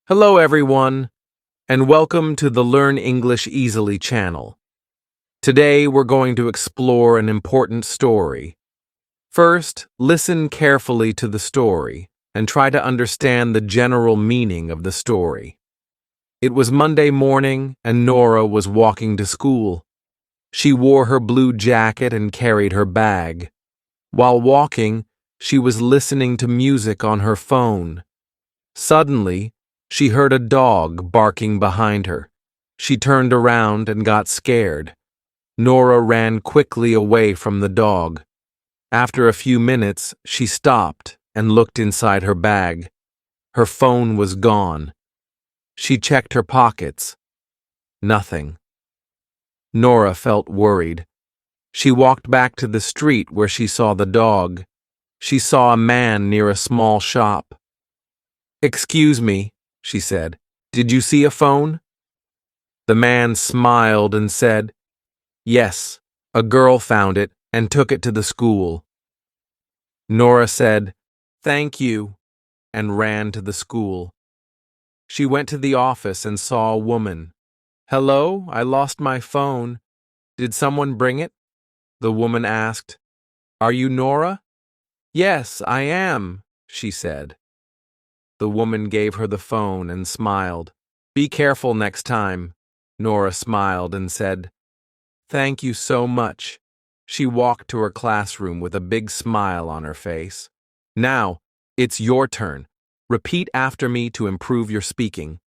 Hello everyone, and welcome to the Learn English Easily channel. Today we're going to explore an important story. First, listen carefully to the story and try to understand the general meaning of the story. It was Monday morning and Nora was walking to school. She wore her blue jacket and carried her bag. While walking, she was listening to music on her phone. Suddenly, she heard a dog barking behind her. She turned around and got scared. Nora ran quickly away from the dog. After a few minutes, she stopped and looked inside her bag. Her phone was gone. She checked her pockets. Nothing. Nora felt worried. She walked back to the street where she saw the dog. She saw a man near a small shop. "Excuse me," she said. "Did you see a phone?" The man smiled and said, "Yes, a girl found it and took it to the school." Nora said, "Thank you," and ran to the school. She went to the office and saw a woman. "Hello, I lost my phone. Did someone bring it?" The woman asked. "Are you Nora?" "Yes, I am," she said. The woman gave her the phone and smiled. "Be careful next time." Nora smiled and said, "Thank you so much." She walked to her classroom with a big smile on her face. "Now, it's your turn. Repeat after me to improve your speaking."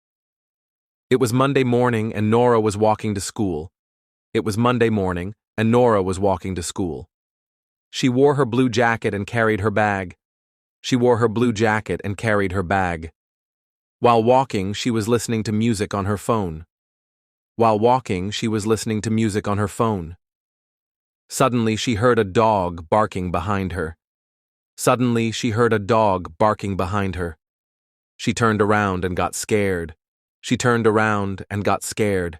It was Monday morning and Nora was walking to school. It was Monday morning and Nora was walking to school. She wore her blue jacket and carried her bag. She wore her blue jacket and carried her bag. While walking, she was listening to music on her phone. While walking, she was listening to music on her phone. Suddenly, she heard a dog barking behind her. Suddenly, she heard a dog barking behind her. She turned around and got scared. She turned around and got scared.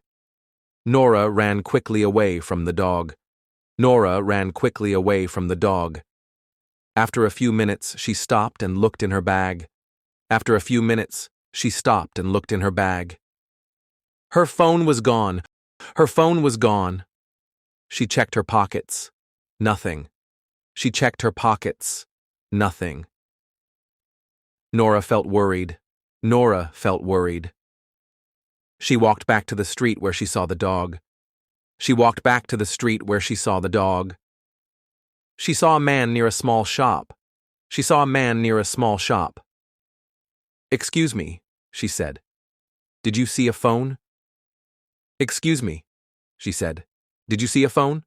Nora ran quickly away from the dog. Nora ran quickly away from the dog. After a few minutes, she stopped and looked in her bag. After a few minutes, she stopped and looked in her bag. Her phone was gone. Her phone was gone. She checked her pockets. Nothing. She checked her pockets. Nothing. Nora felt worried. Nora felt worried. She walked back to the street where she saw the dog. She walked back to the street where she saw the dog. She saw a man near a small shop. She saw a man near a small shop. "Excuse me," she said. "Did you see a phone?" "Excuse me," she said. "Did you see a phone?"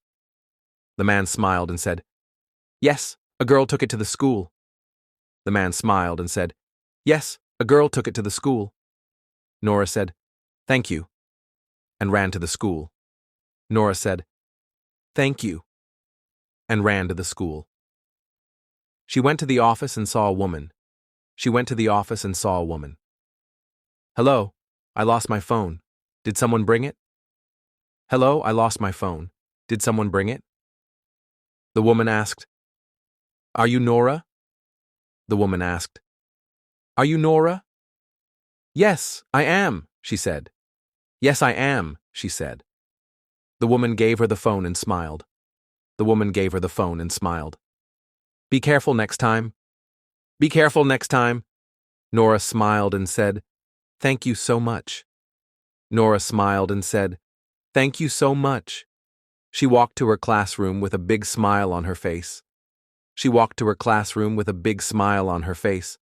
The man smiled and said, "Yes, a girl took it to the school." The man smiled and said, "Yes, a girl took it to the school." Nora said, "Thank you," and ran to the school. Nora said, "Thank you," and ran to the school. She went to the office and saw a woman. She went to the office and saw a woman. "Hello, I lost my phone. Did someone bring it?" "Hello, I lost my phone. Did someone bring it?" The woman asked, "Are you Nora?" The woman asked, "Are you Nora?" "Yes, I am," she said. "Yes, I am," she said. The woman gave her the phone and smiled. The woman gave her the phone and smiled. "Be careful next time." "Be careful next time." Nora smiled and said, "Thank you so much." Nora smiled and said, "Thank you so much." She walked to her classroom with a big smile on her face. She walked to her classroom with a big smile on her face.